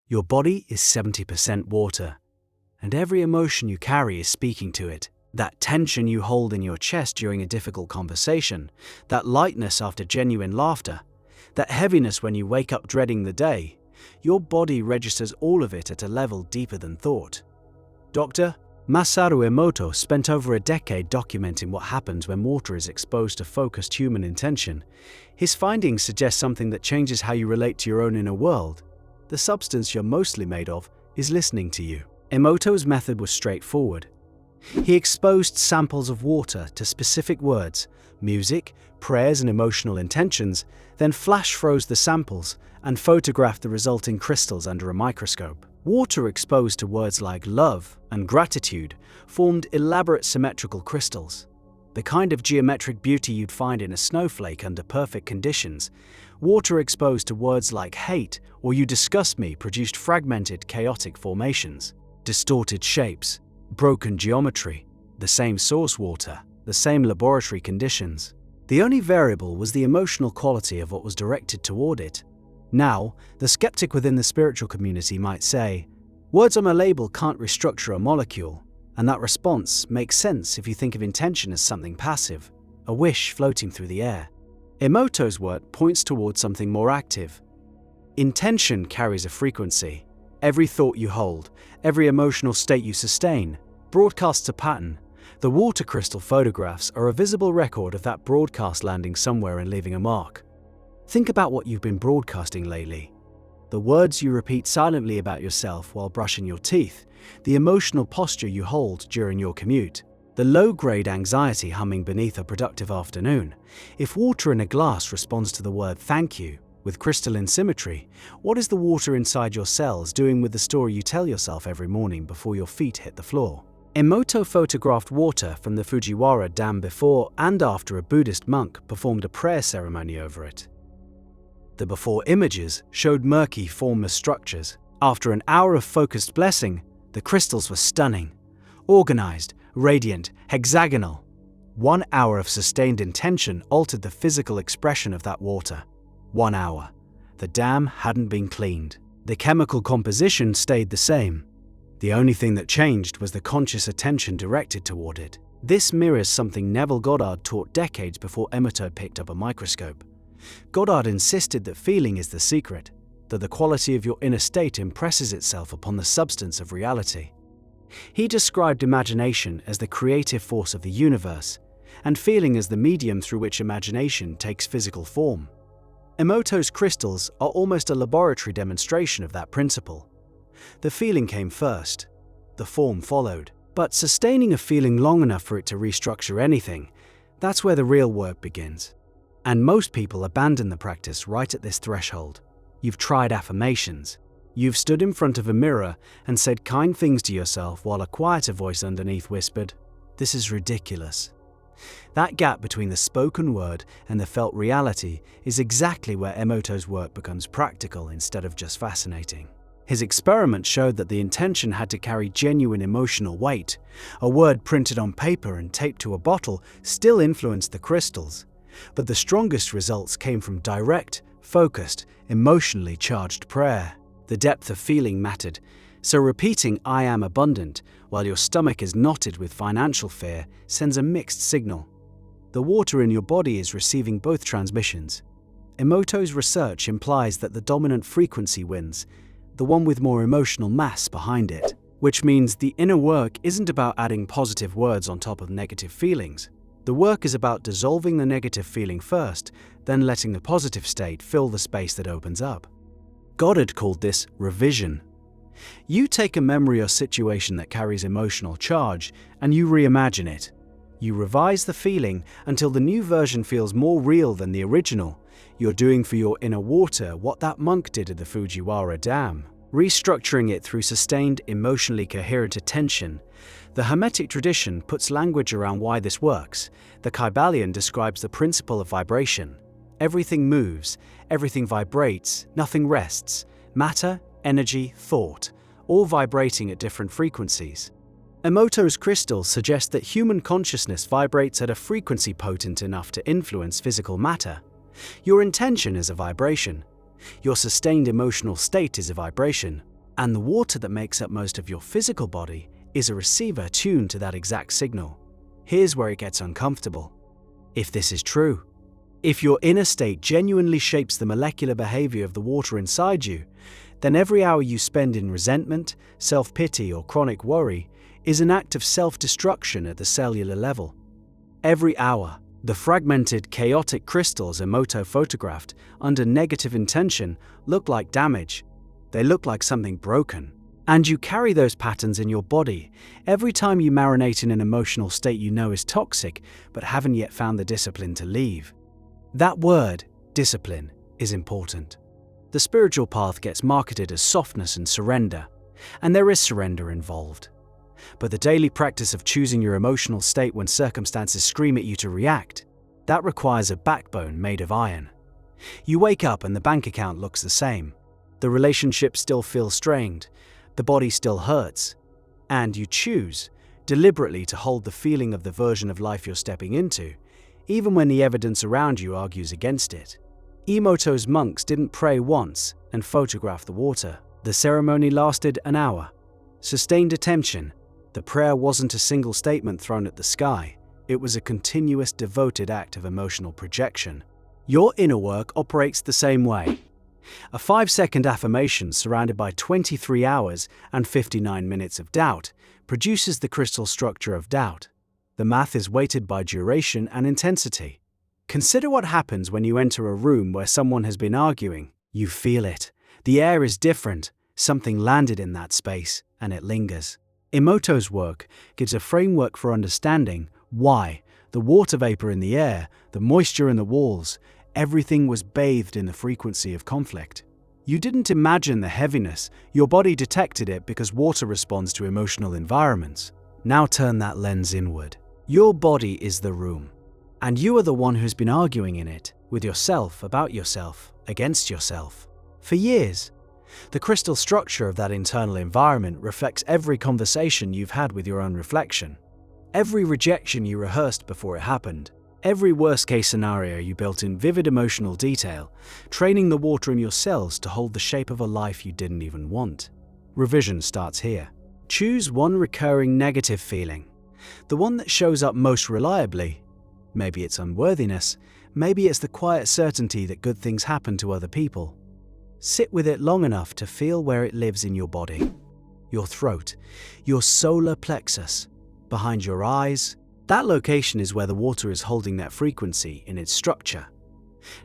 Your body is 70% water, and every emotion you carry is speaking to it. That tension you hold in your chest during a difficult conversation, that lightness after genuine laughter, that heaviness when you wake up dreading the day, your body registers all of it at a level deeper than thought. Dr. Masaru Emoto spent over a decade documenting what happens when water is exposed to focused human intention. His findings suggest something that changes how you relate to your own inner world. The substance you're mostly made of is listening to you. Emoto's method was straightforward. He exposed samples of water to specific words, music, prayers, and emotional intentions, then flash froze the samples and photographed the resulting crystals under a microscope. Water exposed to words like love and gratitude formed elaborate symmetrical crystals, the kind of geometric beauty you'd find in a snowflake under perfect conditions. Water exposed to words like hate or you disgust me produced fragmented, chaotic formations, distorted shapes, broken geometry, the same source water, the same laboratory conditions. The only variable was the emotional quality of what was directed toward it. Now, the skeptic within the spiritual community might say, words on a label can't restructure a molecule, and that response makes sense if you think of intention as something passive, a wish floating through the air. Emoto's work points towards something more active. Intention carries a frequency. Every thought you hold, every emotional state you sustain, broadcasts a pattern. The water crystal photographs are a visible record of that broadcast landing somewhere and leaving a mark. Think about what you've been broadcasting lately. The words you repeat silently about yourself while brushing your teeth, the emotional posture you hold during your commute, the low-grade anxiety humming beneath a productive afternoon. If water in a glass responds to the word thank you with crystalline symmetry, what is the water inside your cells doing with the story you tell yourself every morning before your feet hit the floor? Emoto photographed water from the Fujiwara Dam before and after a Buddhist monk performed a prayer ceremony over it. The before images showed murky, formless structures. After an hour of focused blessing, the crystals were stunning, organized, radiant, hexagonal. 1 hour of sustained intention altered the physical expression of that water. 1 hour. The dam hadn't been cleaned. The chemical composition stayed the same. The only thing that changed was the conscious attention directed toward it. This mirrors something Neville Goddard taught decades before Emoto picked up a microscope. Goddard insisted that feeling is the secret, that the quality of your inner state impresses itself upon the substance of reality. He described imagination as the creative force of the universe, and feeling as the medium through which imagination takes physical form. Emoto's crystals are almost a laboratory demonstration of that principle. The feeling came first, the form followed. But sustaining a feeling long enough for it to restructure anything, that's where the real work begins. And most people abandon the practice right at this threshold. You've tried affirmations. You've stood in front of a mirror and said kind things to yourself while a quieter voice underneath whispered, "This is ridiculous." That gap between the spoken word and the felt reality is exactly where Emoto's work becomes practical instead of just fascinating. His experiment showed that the intention had to carry genuine emotional weight. A word printed on paper and taped to a bottle still influenced the crystals, but the strongest results came from direct, focused, emotionally charged prayer. The depth of feeling mattered, so repeating "I am abundant" while your stomach is knotted with financial fear sends a mixed signal. The water in your body is receiving both transmissions. Emoto's research implies that the dominant frequency wins, the one with more emotional mass behind it, which means the inner work isn't about adding positive words on top of negative feelings. The work is about dissolving the negative feeling first, then letting the positive state fill the space that opens up. Goddard called this revision. You take a memory or situation that carries emotional charge and you reimagine it. You revise the feeling until the new version feels more real than the original. You're doing for your inner water what that monk did at the Fujiwara Dam, restructuring it through sustained, emotionally coherent attention. The Hermetic tradition puts language around why this works. The Kybalion describes the principle of vibration. Everything moves, everything vibrates, nothing rests. Matter, energy, thought, all vibrating at different frequencies. Emoto's crystals suggest that human consciousness vibrates at a frequency potent enough to influence physical matter. Your intention is a vibration. Your sustained emotional state is a vibration. And the water that makes up most of your physical body is a receiver tuned to that exact signal. Here's where it gets uncomfortable. If this is true, if your inner state genuinely shapes the molecular behavior of the water inside you, then every hour you spend in resentment, self-pity, or chronic worry is an act of self-destruction at the cellular level. Every hour, the fragmented, chaotic crystals Emoto photographed under negative intention look like damage. They look like something broken. And you carry those patterns in your body every time you marinate in an emotional state you know is toxic but haven't yet found the discipline to leave. That word, discipline, is important. The spiritual path gets marketed as softness and surrender, and there is surrender involved. But the daily practice of choosing your emotional state when circumstances scream at you to react, that requires a backbone made of iron. You wake up and the bank account looks the same. The relationship still feels strained, the body still hurts, and you choose, deliberately, to hold the feeling of the version of life you're stepping into, even when the evidence around you argues against it. Emoto's monks didn't pray once and photograph the water. The ceremony lasted an hour. Sustained attention. The prayer wasn't a single statement thrown at the sky. It was a continuous, devoted act of emotional projection. Your inner work operates the same way. A 5-second affirmation surrounded by 23 hours and 59 minutes of doubt produces the crystal structure of doubt. The math is weighted by duration and intensity. Consider what happens when you enter a room where someone has been arguing. You feel it. The air is different. Something landed in that space, and it lingers. Emoto's work gives a framework for understanding why the water vapor in the air, the moisture in the walls, everything was bathed in the frequency of conflict. You didn't imagine the heaviness, your body detected it because water responds to emotional environments. Now turn that lens inward. Your body is the room, and you are the one who's been arguing in it, with yourself, about yourself, against yourself, for years. The crystal structure of that internal environment reflects every conversation you've had with your own reflection, every rejection you rehearsed before it happened, every worst-case scenario you built in vivid emotional detail, training the water in your cells to hold the shape of a life you didn't even want. Revision starts here. Choose one recurring negative feeling, the one that shows up most reliably. Maybe it's unworthiness, maybe it's the quiet certainty that good things happen to other people. Sit with it long enough to feel where it lives in your body, your throat, your solar plexus, behind your eyes. That location is where the water is holding that frequency in its structure.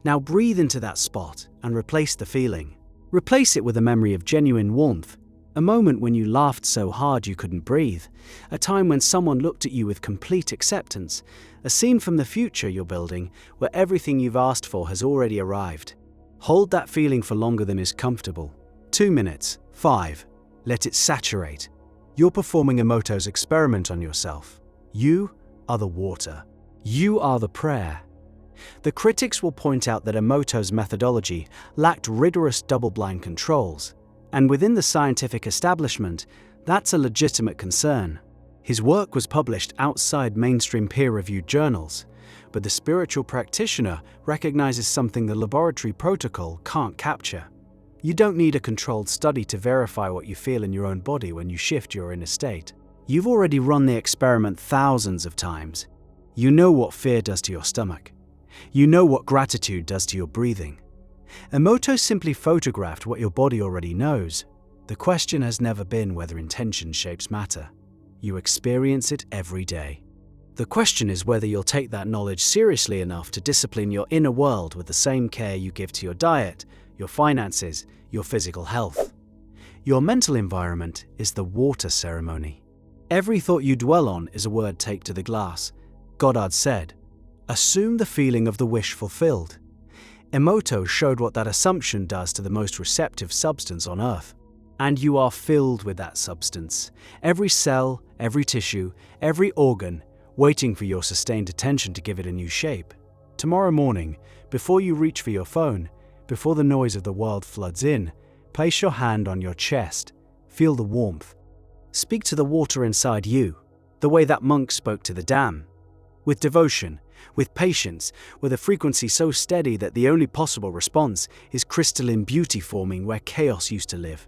Now breathe into that spot and replace the feeling. Replace it with a memory of genuine warmth, a moment when you laughed so hard you couldn't breathe, a time when someone looked at you with complete acceptance, a scene from the future you're building where everything you've asked for has already arrived. Hold that feeling for longer than is comfortable. 2 minutes, 5. Let it saturate. You're performing Emoto's experiment on yourself. You are the water. You are the prayer. The critics will point out that Emoto's methodology lacked rigorous double-blind controls, and within the scientific establishment, that's a legitimate concern. His work was published outside mainstream peer-reviewed journals, but the spiritual practitioner recognizes something the laboratory protocol can't capture. You don't need a controlled study to verify what you feel in your own body when you shift your inner state. You've already run the experiment thousands of times. You know what fear does to your stomach. You know what gratitude does to your breathing. Emoto simply photographed what your body already knows. The question has never been whether intention shapes matter. You experience it every day. The question is whether you'll take that knowledge seriously enough to discipline your inner world with the same care you give to your diet, your finances, your physical health. Your mental environment is the water ceremony. Every thought you dwell on is a word taped to the glass. Goddard said, "Assume the feeling of the wish fulfilled." Emoto showed what that assumption does to the most receptive substance on Earth. And you are filled with that substance. Every cell, every tissue, every organ, waiting for your sustained attention to give it a new shape. Tomorrow morning, before you reach for your phone, before the noise of the world floods in, place your hand on your chest. Feel the warmth. Speak to the water inside you, the way that monk spoke to the dam. With devotion, with patience, with a frequency so steady that the only possible response is crystalline beauty forming where chaos used to live.